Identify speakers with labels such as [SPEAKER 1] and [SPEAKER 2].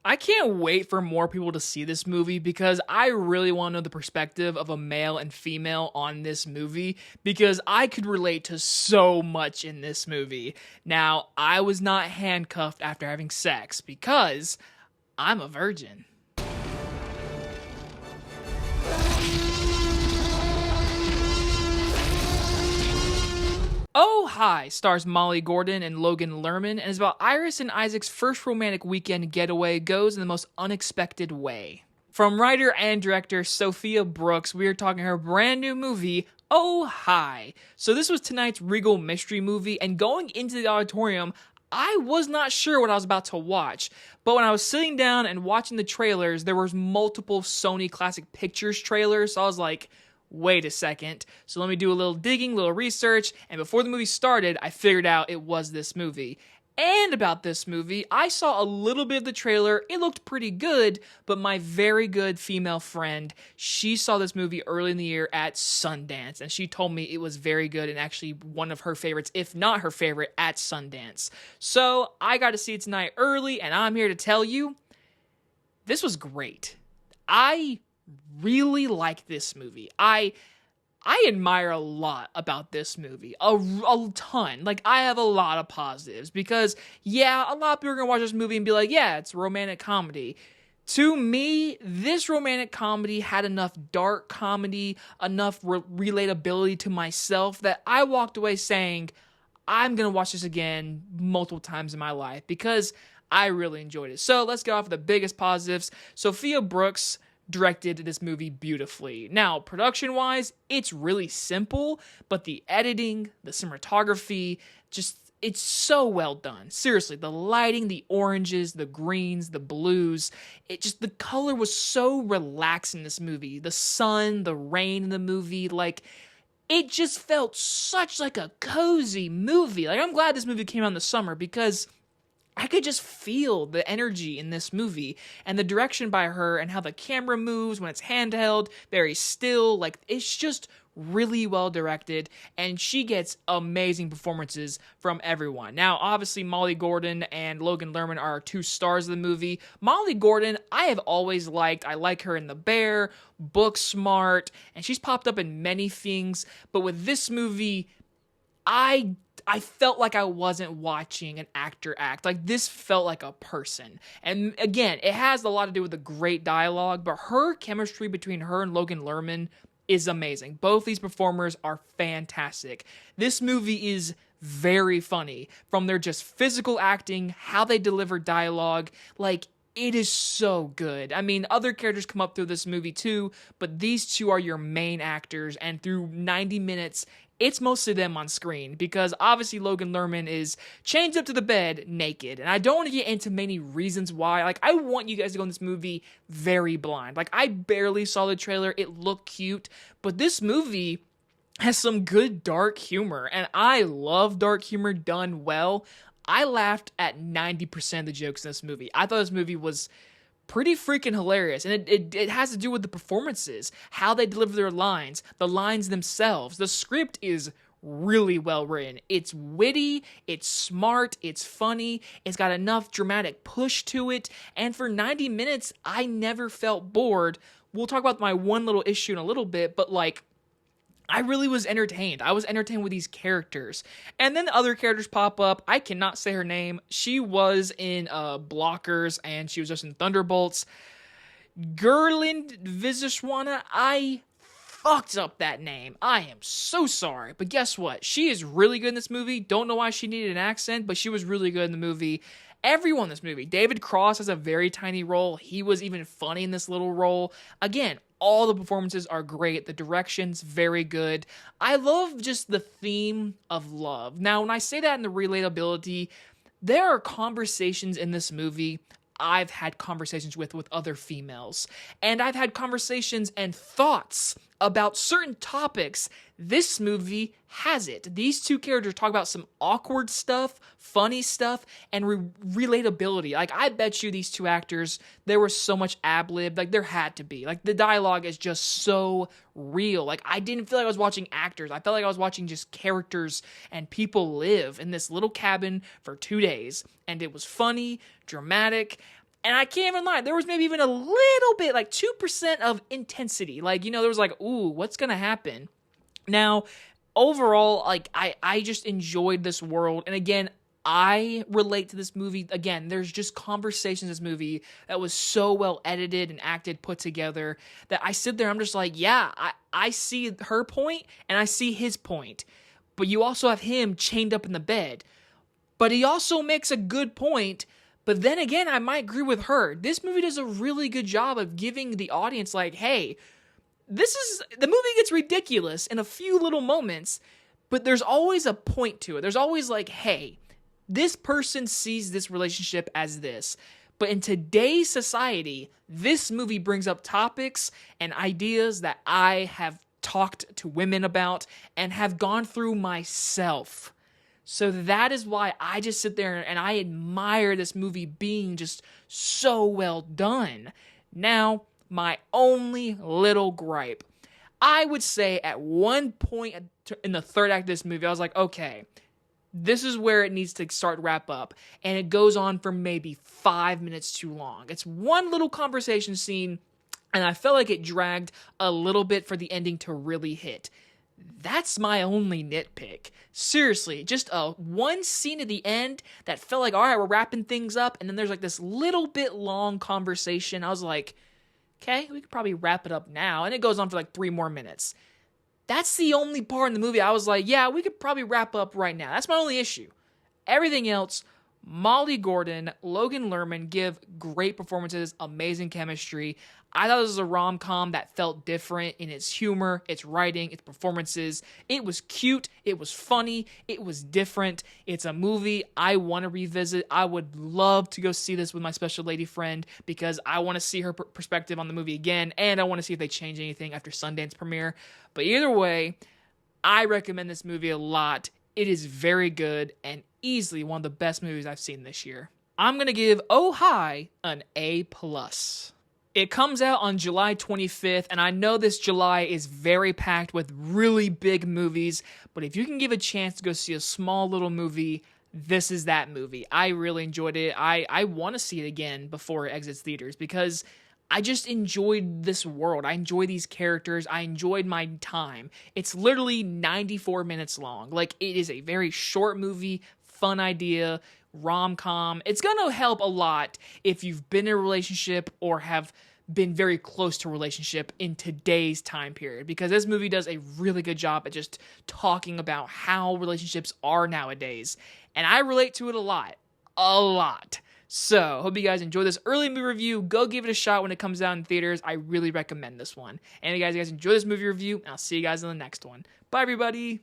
[SPEAKER 1] I can't wait for more people to see this movie because I really want to know the perspective of a male and female on this movie because I could relate to so much in this movie. Now, I was not handcuffed after having sex because I'm a virgin. Oh Hi stars Molly Gordon and Logan Lerman and is about Iris and Isaac's first romantic weekend getaway goes in the most unexpected way. From writer and director Sophia Brooks, we are talking her brand new movie, Oh Hi. So this was tonight's Regal mystery movie, and going into the auditorium, I was not sure what I was about to watch, but when I was sitting down and watching the trailers, there was multiple Sony Classic Pictures trailers, so I was like, wait a second. So let me do a little digging, a little research, and before the movie started, I figured out it was this movie. And about this movie, I saw a little bit of the trailer. It looked pretty good, but my very good female friend, she saw this movie early in the year at Sundance, and she told me it was very good and actually one of her favorites, if not her favorite, at Sundance. So I got to see it tonight early, and I'm here to tell you, this was great. I really like this movie. I admire a lot about this movie. A ton. Like, I have a lot of positives because, yeah, a lot of people are going to watch this movie and be like, yeah, it's a romantic comedy. To me, this romantic comedy had enough dark comedy, enough relatability to myself that I walked away saying, I'm going to watch this again multiple times in my life because I really enjoyed it. So let's get off with the biggest positives. Sophia Brooks directed this movie beautifully. Now, production-wise, it's really simple, but the editing, the cinematography, it's so well done. Seriously, the lighting, the oranges, the greens, the blues, the color was so relaxed in this movie. The sun, the rain in the movie, it just felt such like a cozy movie. I'm glad this movie came out in the summer because I could just feel the energy in this movie and the direction by her and how the camera moves when it's handheld, very still. It's just really well directed, and she gets amazing performances from everyone. Now, obviously, Molly Gordon and Logan Lerman are two stars of the movie. Molly Gordon, I have always liked. I like her in The Bear, Booksmart, and she's popped up in many things. But with this movie, I felt like I wasn't watching an actor act. This felt like a person. And again, it has a lot to do with the great dialogue, but her chemistry between her and Logan Lerman is amazing. Both these performers are fantastic. This movie is very funny. From their just physical acting, how they deliver dialogue, it is so good. I mean, other characters come up through this movie too, but these two are your main actors, and through 90 minutes, it's mostly them on screen because obviously Logan Lerman is chained up to the bed naked. And I don't want to get into many reasons why. I want you guys to go in this movie very blind. I barely saw the trailer. It looked cute. But this movie has some good dark humor. And I love dark humor done well. I laughed at 90% of the jokes in this movie. I thought this movie was pretty freaking hilarious, and it has to do with the performances, how they deliver their lines, the lines themselves. The script is really well written. It's witty, it's smart, it's funny, it's got enough dramatic push to it, and for 90 minutes, I never felt bored. We'll talk about my one little issue in a little bit, but I really was entertained. I was entertained with these characters. And then other characters pop up. I cannot say her name. She was in Blockers, and she was just in Thunderbolts. Geraldine Viswanathan, I fucked up that name. I am so sorry. But guess what? She is really good in this movie. Don't know why she needed an accent, but she was really good in the movie. Everyone in this movie. David Cross has a very tiny role. He was even funny in this little role. Again, all the performances are great. The direction's very good. I love just the theme of love. Now, when I say that in the relatability, there are conversations in this movie I've had conversations with other females. And I've had conversations and thoughts about certain topics. This movie has it. These two characters talk about some awkward stuff, funny stuff, and relatability. I bet you these two actors, there was so much ad-lib, there had to be. The dialogue is just so real. I didn't feel like I was watching actors. I felt like I was watching just characters and people live in this little cabin for 2 days. And it was funny, dramatic, And I can't even lie, there was maybe even a little bit, like 2% of intensity. Like, there was like, ooh, what's going to happen? Now, overall, like, I just enjoyed this world. And again, I relate to this movie. Again, there's just conversations in this movie that was so well edited and acted, put together, that I sit there, I'm just like, yeah, I see her point and I see his point. But you also have him chained up in the bed. But he also makes a good point. But then again, I might agree with her. This movie does a really good job of giving the audience like, hey, the movie gets ridiculous in a few little moments, but there's always a point to it. There's always like, hey, this person sees this relationship as this. But in today's society, this movie brings up topics and ideas that I have talked to women about and have gone through myself. So that is why I just sit there and I admire this movie being just so well done. Now, my only little gripe. I would say at one point in the third act of this movie, I was like, okay, this is where it needs to start wrap up. And it goes on for maybe 5 minutes too long. It's one little conversation scene, and I felt like it dragged a little bit for the ending to really hit. That's my only nitpick. Seriously, just one scene at the end that felt like, all right, we're wrapping things up, and then there's like this little bit long conversation. I was like, okay, we could probably wrap it up now, and it goes on for like 3 more minutes. That's the only part in the movie I was like, yeah, we could probably wrap up right now. That's my only issue. Everything else, Molly Gordon, Logan Lerman give great performances, amazing chemistry. I thought this was a rom-com that felt different in its humor, its writing, its performances. It was cute, it was funny, it was different. It's a movie I want to revisit. I would love to go see this with my special lady friend because I want to see her perspective on the movie again, and I want to see if they change anything after Sundance premiere. But either way, I recommend this movie a lot. It is very good and easily one of the best movies I've seen this year. I'm going to give Oh Hi an A+. It comes out on July 25th, and I know this July is very packed with really big movies, but if you can give a chance to go see a small little movie, this is that movie. I really enjoyed it. I want to see it again before it exits theaters because I just enjoyed this world. I enjoy these characters. I enjoyed my time. It's literally 94 minutes long. Like, it is a very short movie, fun idea, rom-com. It's going to help a lot if you've been in a relationship or have been very close to a relationship in today's time period, because this movie does a really good job at just talking about how relationships are nowadays. And I relate to it a lot. A lot. So, hope you guys enjoy this early movie review. Go give it a shot when it comes out in theaters. I really recommend this one. And you guys enjoy this movie review, and I'll see you guys in the next one. Bye, everybody.